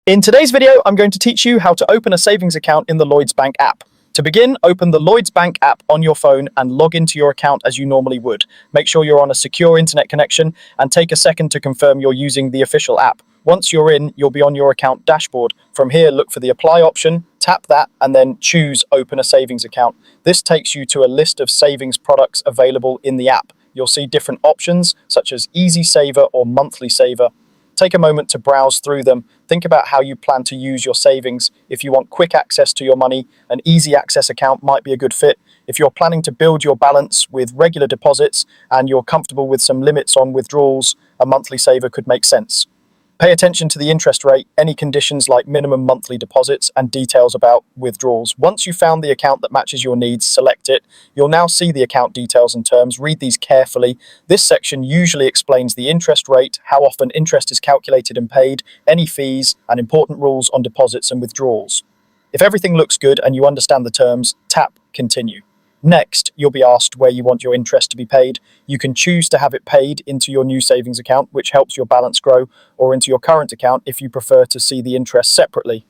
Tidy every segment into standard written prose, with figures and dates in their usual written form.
In today's video, I'm going to teach you how to open a savings account in the Lloyds Bank app. To begin, open the Lloyds Bank app on your phone and log into your account as you normally would. Make sure you're on a secure internet connection and take a second to confirm you're using the official app. Once you're in, you'll be on your account dashboard. From here, look for the Apply option, tap that, and then choose Open a Savings Account. This takes you to a list of savings products available in the app. You'll see different options, such as Easy Saver or Monthly Saver. Take a moment to browse through them. Think about how you plan to use your savings. If you want quick access to your money, an easy access account might be a good fit. If you're planning to build your balance with regular deposits and you're comfortable with some limits on withdrawals, a monthly saver could make sense. Pay attention to the interest rate, any conditions like minimum monthly deposits, and details about withdrawals. Once you've found the account that matches your needs, select it. You'll now see the account details and terms. Read these carefully. This section usually explains the interest rate, how often interest is calculated and paid, any fees, and important rules on deposits and withdrawals. If everything looks good and you understand the terms, tap Continue. Next, you'll be asked where you want your interest to be paid. You can choose to have it paid into your new savings account, which helps your balance grow, or into your current account if you prefer to see the interest separately.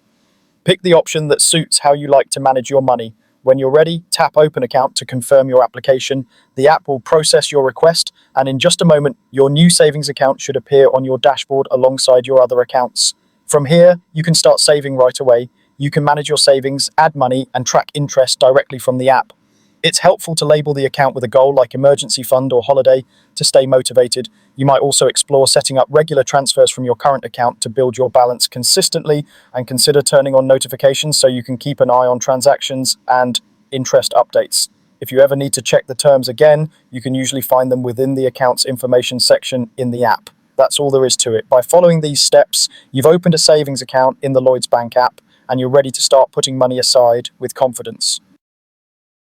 Pick the option that suits how you like to manage your money. When you're ready, tap Open Account to confirm your application. The app will process your request, and in just a moment, your new savings account should appear on your dashboard alongside your other accounts. From here, you can start saving right away. You can manage your savings, add money, and track interest directly from the app. It's helpful to label the account with a goal like emergency fund or holiday to stay motivated. You might also explore setting up regular transfers from your current account to build your balance consistently, and consider turning on notifications so you can keep an eye on transactions and interest updates. If you ever need to check the terms again, you can usually find them within the account's information section in the app. That's all there is to it. By following these steps, you've opened a savings account in the Lloyds Bank app and you're ready to start putting money aside with confidence.